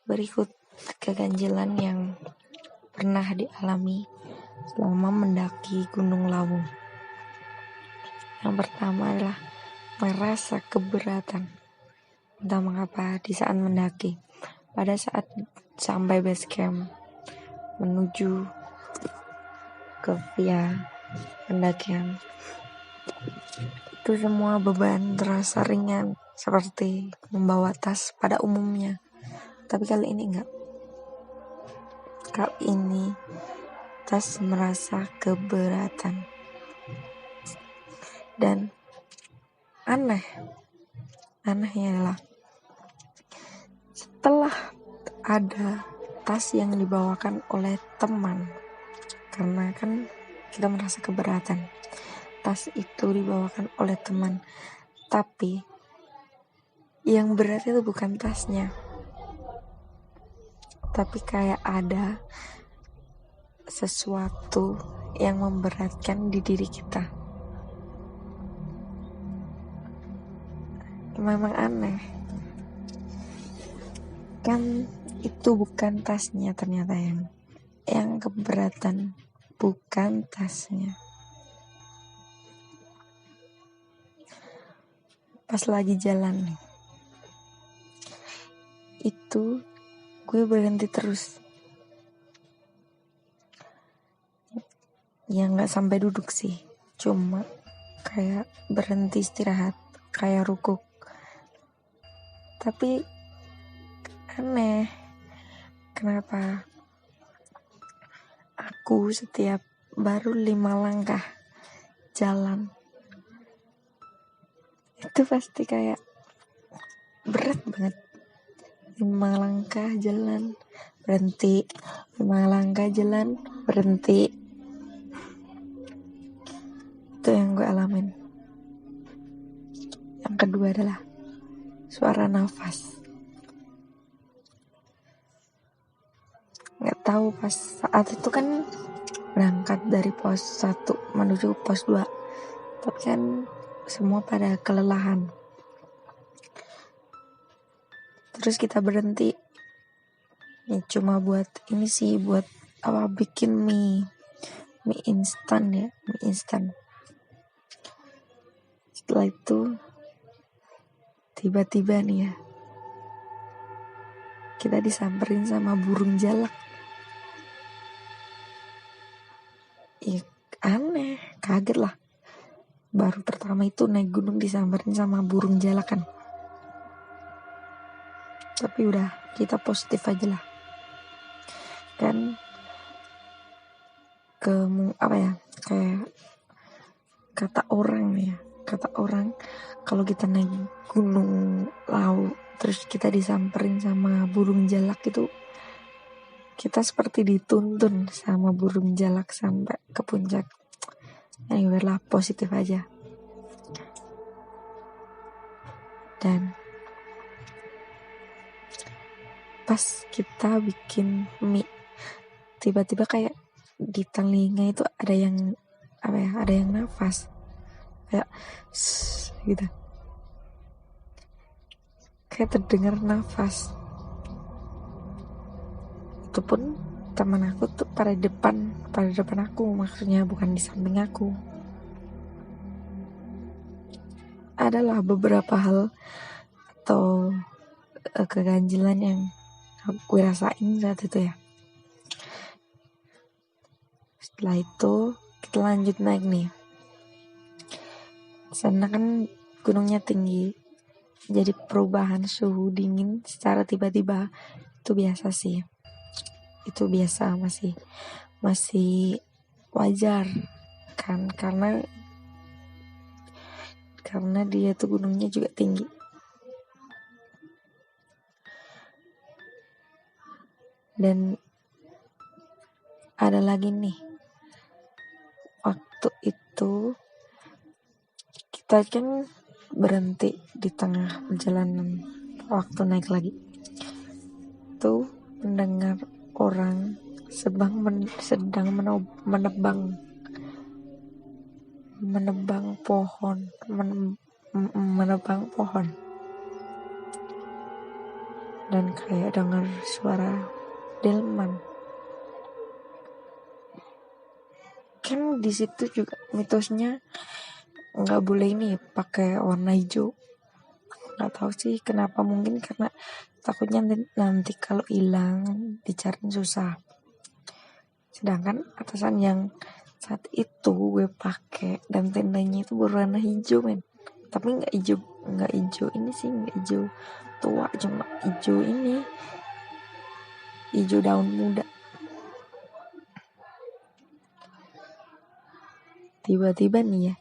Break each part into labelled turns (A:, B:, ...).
A: Berikut keganjilan yang pernah dialami selama mendaki Gunung Lawu. Yang pertama adalah merasa keberatan. Entah mengapa di saat mendaki. Pada saat sampai base camp menuju ke via pendakian, itu semua beban terasa ringan seperti membawa tas pada umumnya. Tapi kali ini enggak. Kali ini tas merasa keberatan. Dan anehnya adalah setelah ada tas yang dibawakan oleh teman, karena kan kita merasa keberatan, tas itu dibawakan oleh teman, tapi yang berat itu bukan tasnya, tapi kayak ada sesuatu yang memberatkan di diri kita. Memang aneh, kan itu bukan tasnya, ternyata yang keberatan bukan tasnya. Pas lagi jalan nih, itu gue berhenti terus. Ya gak sampai duduk sih, cuma kayak berhenti istirahat, kayak rukuk. Tapi aneh, kenapa aku setiap baru 5 langkah jalan itu pasti kayak berat banget. 5 langkah jalan, berhenti. 5 langkah jalan, berhenti. Itu yang gue alamin. Yang kedua adalah suara nafas. Gak tahu pas saat itu kan berangkat dari pos 1 menuju pos 2. Tapi kan semua pada kelelahan. Terus kita berhenti. Ya cuma buat ini sih, buat bikin mie instan ya, mie instan. Setelah itu tiba-tiba nih ya, kita disamperin sama burung jalak. Ya aneh, kaget lah. Baru pertama itu naik gunung disamperin sama burung jalak kan. Tapi udah, kita positif aja lah. Kan kayak kata orang kalau kita naik Gunung Lawu terus kita disamperin sama burung jalak itu, kita seperti dituntun sama burung jalak sampai ke puncak. Ya udahlah, positif aja. Dan pas kita bikin mie, tiba-tiba kayak di telinga itu ada yang nafas kayak gitu, kayak terdengar nafas. Itu pun teman aku tuh pada depan aku, maksudnya bukan di samping aku. Adalah beberapa hal atau keganjilan yang aku rasain saat itu ya. Setelah itu kita lanjut naik nih. Sana kan gunungnya tinggi, jadi perubahan suhu dingin secara tiba-tiba itu biasa sih. Itu biasa, masih wajar kan, karena dia tuh gunungnya juga tinggi. Dan ada lagi nih, waktu itu kita kan berhenti di tengah perjalanan waktu naik lagi. Tuh mendengar orang sedang menebang pohon. dan kayak dengar suara delman. Kan di situ juga mitosnya nggak boleh ini pakai warna hijau. Nggak tahu sih kenapa, mungkin karena takutnya nanti kalau hilang dicari susah. Sedangkan atasan yang saat itu gue pakai dan tendanya itu berwarna hijau men, tapi nggak hijau ini sih, nggak hijau tua, cuma hijau ini, hijau daun muda. Tiba-tiba nih ya,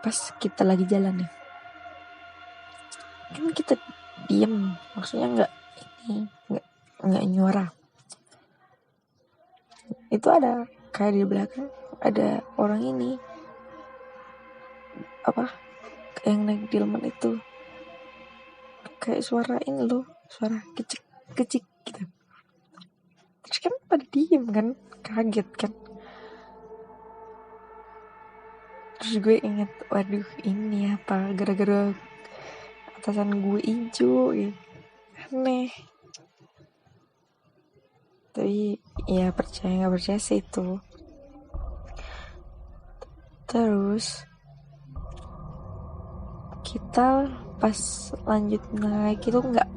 A: pas kita lagi jalan nih, kan kita diem, maksudnya nggak nyuara. Itu ada kayak di belakang ada orang ini apa yang naik delman itu, kayak suara ini loh, suara kecik gitu. Terus kan pada diem kan, kaget kan. Terus gue inget, waduh ini apa, gara-gara atasan gue hijau gitu. Aneh. Tapi ya percaya gak percaya sih itu. Terus kita pas lanjut naik itu nggak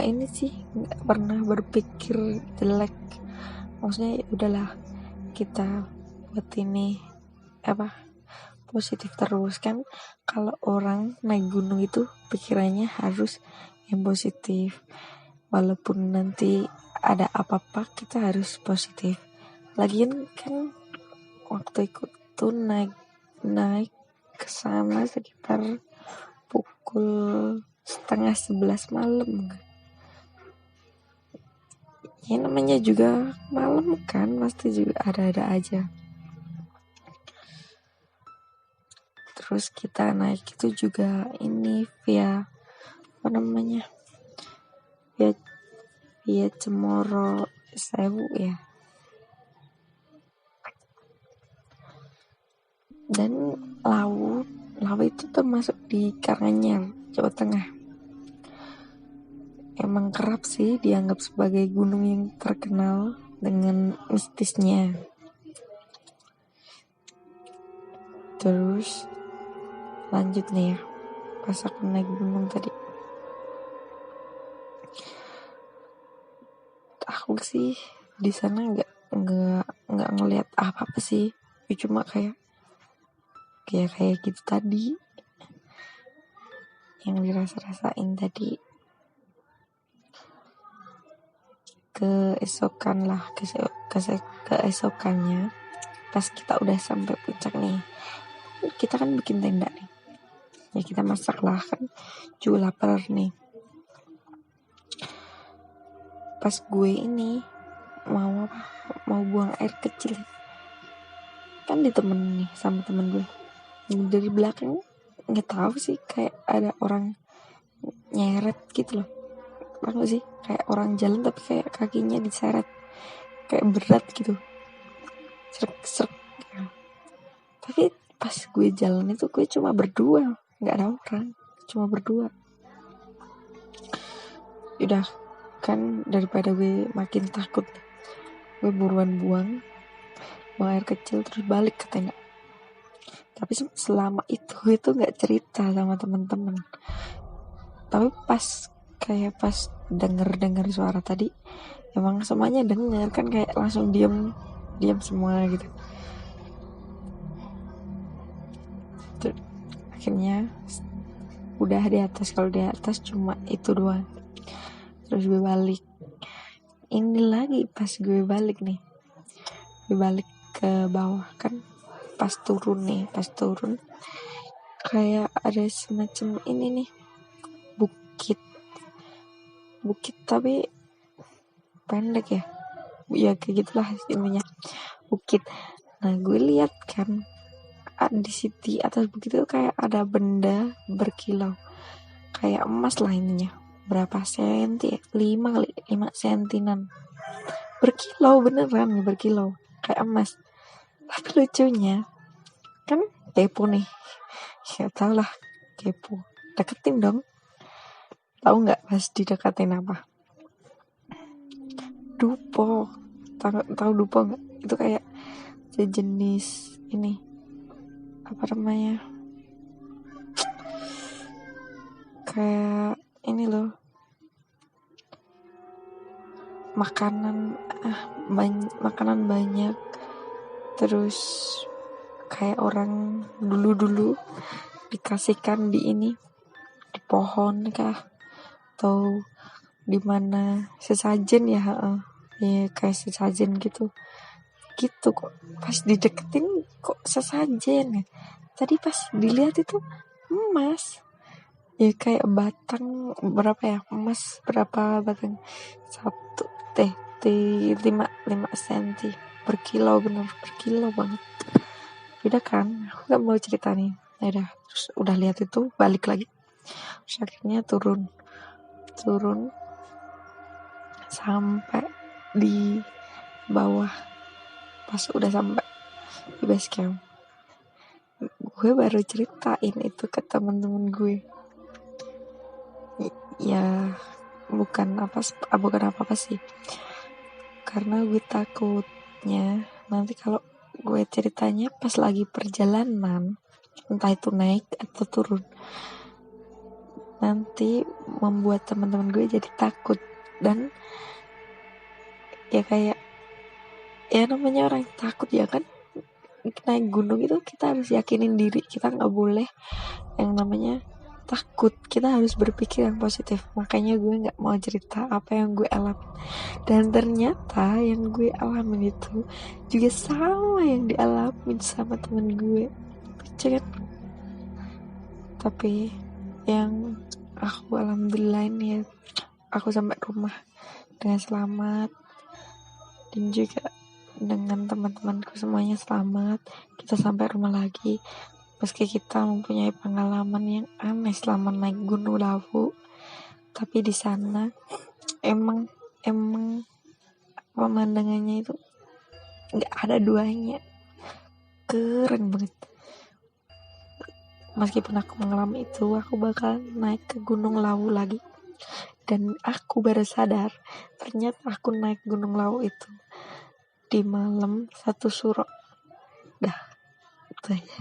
A: ini sih, nggak pernah berpikir jelek. Maksudnya ya udahlah, kita buat ini apa, positif terus kan. Kalau orang naik gunung itu pikirannya harus yang positif, walaupun nanti ada apa-apa kita harus positif. Lagian kan waktu ikut tuh naik ke sana sekitar pukul 10:30 malam. Ya namanya juga malam kan, pasti juga ada-ada aja. Terus kita naik itu juga ini via apa namanya, via Cemoro Sewu ya. Dan Lawu itu termasuk di Karanganyar, Jawa Tengah. Emang kerap sih dianggap sebagai gunung yang terkenal dengan mistisnya. Terus lanjut nih ya, pas aku naik gunung tadi, aku sih di sana nggak ngelihat apa-apa sih, cuma kayak gitu tadi yang dirasa-rasain tadi. Keesokannya pas kita udah sampai puncak nih, kita kan bikin tenda nih ya, kita masak lah kan, juga lapar nih. Pas gue ini mau buang air kecil, kan ditemenin nih sama temen gue. Dari belakang nggak tahu sih, kayak ada orang nyeret gitu loh, apa sih, kayak orang jalan tapi kayak kakinya diseret, kayak berat gitu, serek. Tapi pas gue jalan itu gue cuma berdua, nggak ada orang, cuma berdua. Udah kan, daripada gue makin takut, gue buruan buang air kecil terus balik ke tenda. Tapi selama itu gue tuh nggak cerita sama teman-teman. Tapi pas denger suara tadi, emang semuanya denger kan, kayak langsung diam semua gitu. Terus, akhirnya udah di atas, kalau di atas cuma itu doang. Terus gue balik. Ini lagi pas gue balik ke bawah kan, pas turun kayak ada semacam ini nih, bukit tapi pendek ya kayak gitulah intinya, bukit. Nah gue lihat kan di atas bukit itu kayak ada benda berkilau, kayak emas lah intinya. Berapa senti ya? 5 sentinan, berkilau beneran, berkilau kayak emas. Tapi lucunya kan kepo nih, ya tau lah kepo, deketin dong. Tahu nggak pas didekatin apa? Dupo. Tahu dupo nggak? Itu kayak sejenis ini, apa namanya, kayak ini loh, makanan makanan banyak, terus kayak orang dulu dikasihkan di ini, di pohon kah atau di mana, sesajen ya, ya kayak sesajen gitu kok. Pas dideketin kok sesajen ya, tadi pas dilihat itu emas ya, kayak batang berapa ya, emas berapa batang, satu teh 5 senti per kilo, bener per kilo banget. Udah kan, aku gak mau cerita nih. Ya udah, terus udah lihat itu, balik lagi. Terus akhirnya turun sampai di bawah. Pas udah sampai di base camp, gue baru ceritain itu ke teman-teman gue. Ya bukan apa-apa sih, karena gue takutnya nanti kalau gue ceritanya pas lagi perjalanan, entah itu naik atau turun, nanti membuat teman-teman gue jadi takut. Dan ya kayak, ya namanya orang takut ya kan, naik gunung itu kita harus yakinin diri, kita nggak boleh yang namanya takut, kita harus berpikir yang positif. Makanya gue nggak mau cerita apa yang gue alami, dan ternyata yang gue alamin itu juga sama yang dialamin sama temen gue, lucu kan? Tapi yang aku alhamdulillah ini ya, aku sampai rumah dengan selamat, dan juga dengan teman-temanku semuanya selamat. Kita sampai rumah lagi, meski kita mempunyai pengalaman yang aneh selama naik Gunung Lawu. Tapi di sana emang pemandangannya itu nggak ada duanya, keren banget. Meskipun aku mengalami itu, aku bakal naik ke Gunung Lawu lagi. Dan aku baru sadar, ternyata aku naik Gunung Lawu itu di malam 1 Suro. Dah, itu aja.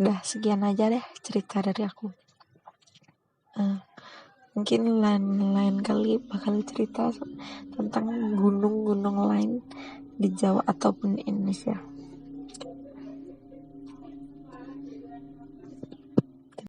A: Dah, sekian aja deh cerita dari aku. Mungkin lain kali bakal cerita tentang gunung-gunung lain di Jawa ataupun di Indonesia.